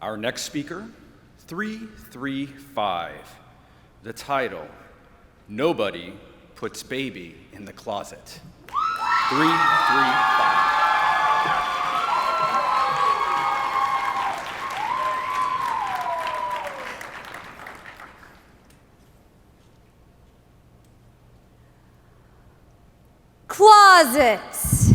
Our next speaker, 335. The title, Nobody Puts Baby in the Closet. 335. Closets.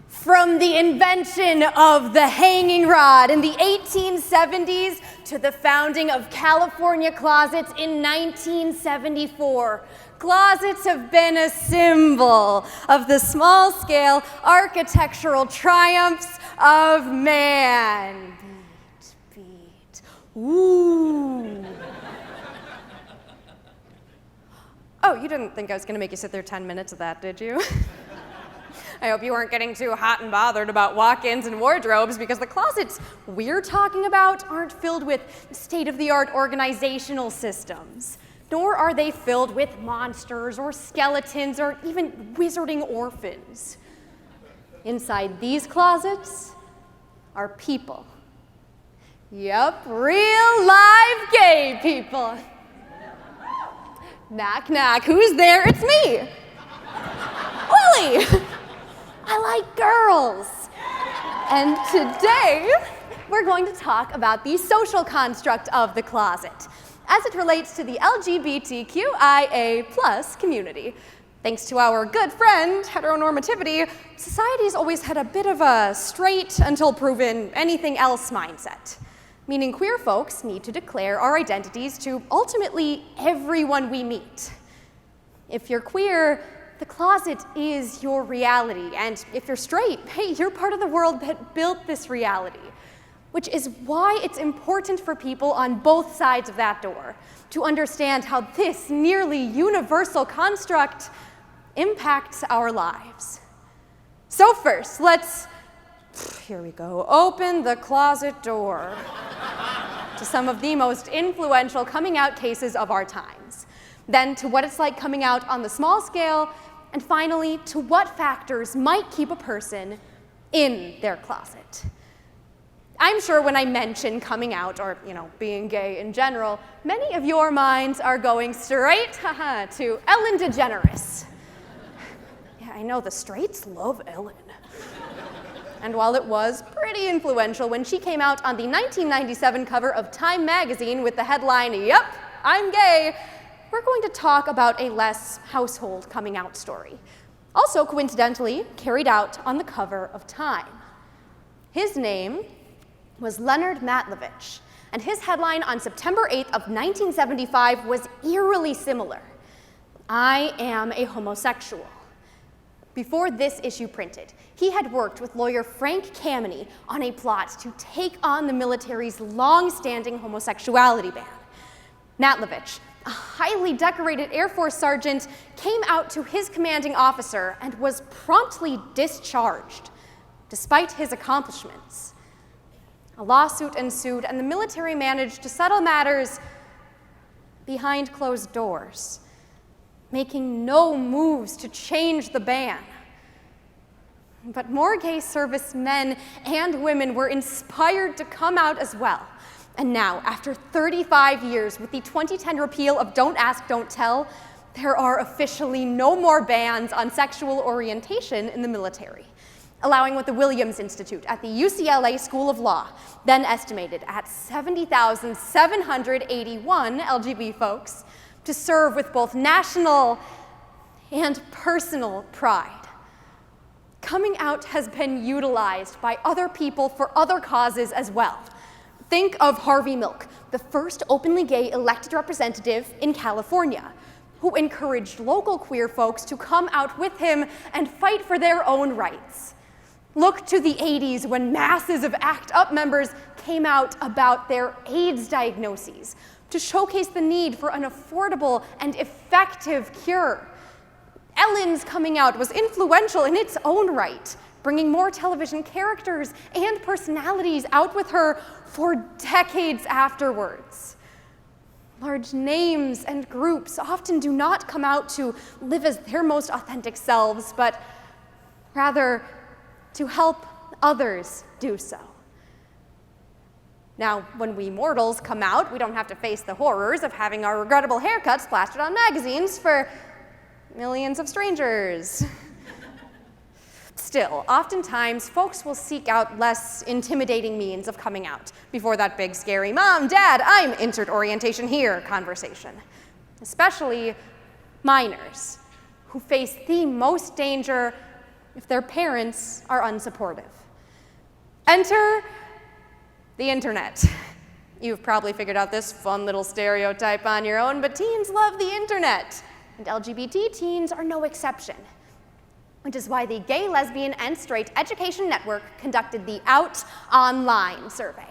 From the invention of the hanging rod in the 1870s to the founding of California closets in 1974, closets have been a symbol of the small-scale architectural triumphs of man. Beat. Ooh. Oh, you didn't think I was going to make you sit there 10 minutes of that, did you? I hope you weren't getting too hot and bothered about walk-ins and wardrobes, because the closets we're talking about aren't filled with state-of-the-art organizational systems, nor are they filled with monsters or skeletons or even wizarding orphans. Inside these closets are people. Yep, real live gay people. Knock, knock, who's there? It's me, Lily. I like girls. And today, we're going to talk about the social construct of the closet as it relates to the LGBTQIA+ community. Thanks to our good friend, heteronormativity, society's always had a bit of a straight until proven anything else mindset, meaning queer folks need to declare our identities to ultimately everyone we meet. If you're queer, the closet is your reality, and if you're straight, hey, you're part of the world that built this reality, which is why it's important for people on both sides of that door to understand how this nearly universal construct impacts our lives. So first, here we go, open the closet door to some of the most influential coming out cases of our times, then to what it's like coming out on the small scale, and finally, to what factors might keep a person in their closet. I'm sure when I mention coming out, or being gay in general, many of your minds are going straight to Ellen DeGeneres. Yeah, I know, the straights love Ellen. And while it was pretty influential when she came out on the 1997 cover of Time magazine with the headline, "Yep, I'm gay," we're going to talk about a less household coming out story, also coincidentally carried out on the cover of Time. His name was Leonard Matlovich, and his headline on September 8th of 1975 was eerily similar: "I am a homosexual." Before this issue printed, he had worked with lawyer Frank Kameny on a plot to take on the military's long-standing homosexuality ban. Matlovich, a highly decorated Air Force sergeant, came out to his commanding officer and was promptly discharged, despite his accomplishments. A lawsuit ensued, and the military managed to settle matters behind closed doors, making no moves to change the ban. But more gay servicemen and women were inspired to come out as well. And now, after 35 years, with the 2010 repeal of Don't Ask, Don't Tell, there are officially no more bans on sexual orientation in the military, allowing what the Williams Institute at the UCLA School of Law then estimated at 70,781 LGB folks to serve with both national and personal pride. Coming out has been utilized by other people for other causes as well. Think of Harvey Milk, the first openly gay elected representative in California, who encouraged local queer folks to come out with him and fight for their own rights. Look to the 80s when masses of ACT UP members came out about their AIDS diagnoses to showcase the need for an affordable and effective cure. Ellen's coming out was influential in its own right, bringing more television characters and personalities out with her for decades afterwards. Large names and groups often do not come out to live as their most authentic selves, but rather to help others do so. Now, when we mortals come out, we don't have to face the horrors of having our regrettable haircuts plastered on magazines for millions of strangers. Still, oftentimes, folks will seek out less intimidating means of coming out before that big, scary, "Mom, Dad, I'm insert orientation here" conversation. Especially minors, who face the most danger if their parents are unsupportive. Enter the internet. You've probably figured out this fun little stereotype on your own, but teens love the internet, and LGBT teens are no exception, which is why the Gay, Lesbian, and Straight Education Network conducted the Out Online survey.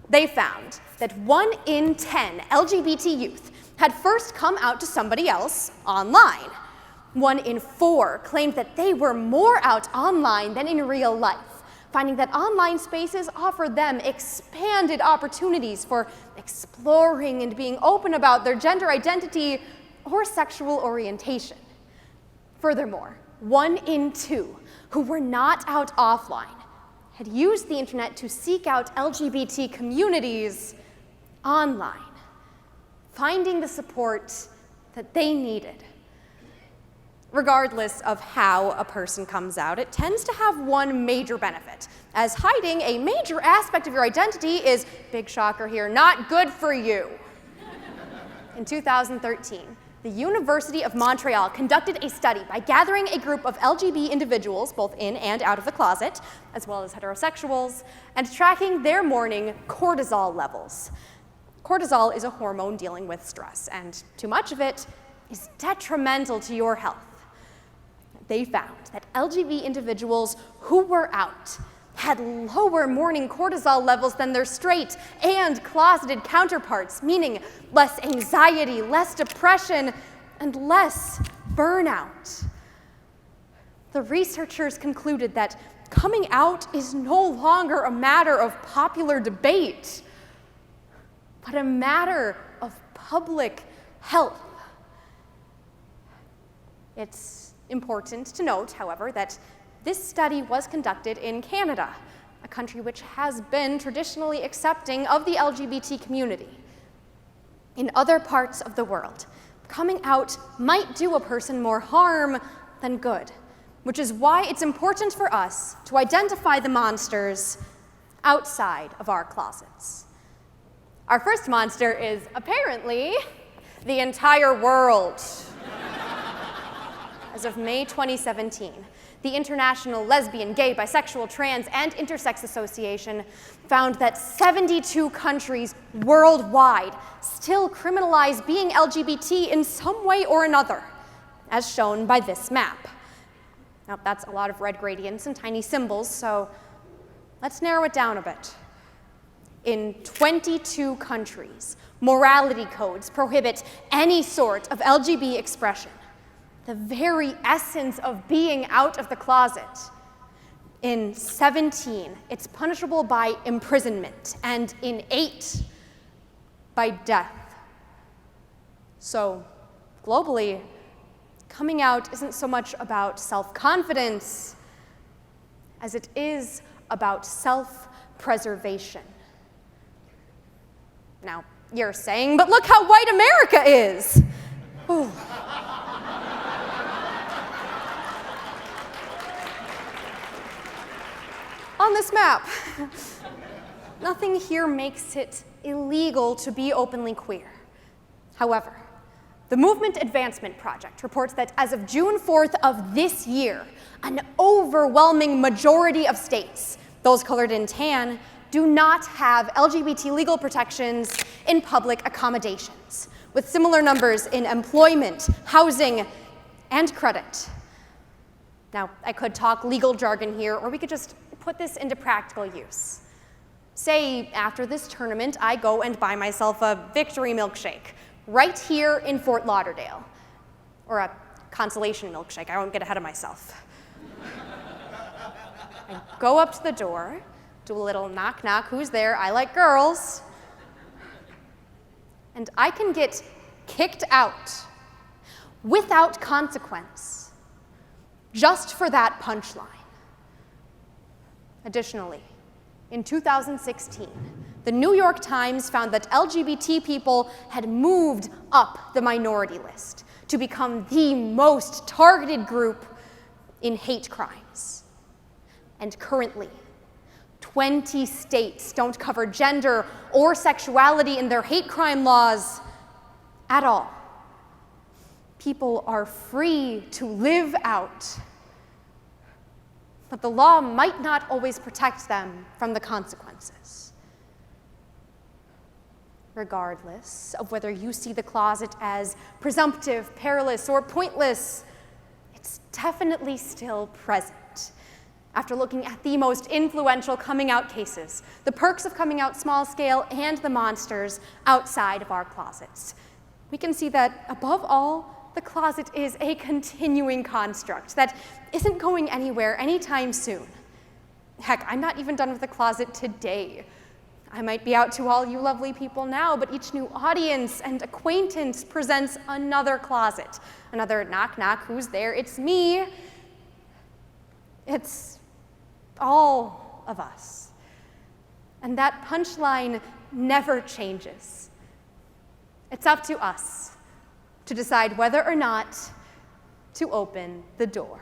They found that 1 in 10 LGBT youth had first come out to somebody else online. 1 in 4 claimed that they were more out online than in real life, finding that online spaces offer them expanded opportunities for exploring and being open about their gender identity or sexual orientation. Furthermore, 1 in 2 who were not out offline had used the internet to seek out LGBT communities online, finding the support that they needed. Regardless of how a person comes out, it tends to have one major benefit, as hiding a major aspect of your identity is, big shocker here, not good for you. In 2013, the University of Montreal conducted a study by gathering a group of LGBT individuals, both in and out of the closet, as well as heterosexuals, and tracking their morning cortisol levels. Cortisol is a hormone dealing with stress, and too much of it is detrimental to your health. They found that LGBT individuals who were out had lower morning cortisol levels than their straight and closeted counterparts, meaning less anxiety, less depression, and less burnout. The researchers concluded that coming out is no longer a matter of popular debate, but a matter of public health. It's important to note, however, that this study was conducted in Canada, a country which has been traditionally accepting of the LGBT community. In other parts of the world, coming out might do a person more harm than good, which is why it's important for us to identify the monsters outside of our closets. Our first monster is apparently the entire world. As of May 2017, the International Lesbian, Gay, Bisexual, Trans, and Intersex Association found that 72 countries worldwide still criminalize being LGBT in some way or another, as shown by this map. Now, that's a lot of red gradients and tiny symbols, so let's narrow it down a bit. In 22 countries, morality codes prohibit any sort of LGBT expression, the very essence of being out of the closet. In 17, it's punishable by imprisonment, and in 8, by death. So, globally, coming out isn't so much about self-confidence as it is about self-preservation. Now, you're saying, but look how white America is! Ooh. On this map, nothing here makes it illegal to be openly queer. However, the Movement Advancement Project reports that as of June 4th of this year, an overwhelming majority of states, those colored in tan, do not have LGBT legal protections in public accommodations, with similar numbers in employment, housing, and credit. Now, I could talk legal jargon here, or we could just put this into practical use. Say, after this tournament, I go and buy myself a victory milkshake right here in Fort Lauderdale, or a consolation milkshake. I won't get ahead of myself. I go up to the door, do a little knock knock, who's there? I like girls. And I can get kicked out without consequence just for that punchline. Additionally, In 2016, the New York Times found that LGBT people had moved up the minority list to become the most targeted group in hate crimes. And currently, 20 states don't cover gender or sexuality in their hate crime laws at all. People are free to live out, but the law might not always protect them from the consequences. Regardless of whether you see the closet as presumptive, perilous, or pointless, it's definitely still present. After looking at the most influential coming out cases, the perks of coming out small scale, and the monsters outside of our closets, we can see that, above all, the closet is a continuing construct that isn't going anywhere anytime soon. Heck, I'm not even done with the closet today. I might be out to all you lovely people now, but each new audience and acquaintance presents another closet. Another knock, knock, who's there? It's me. It's all of us. And that punchline never changes. It's up to us to decide whether or not to open the door.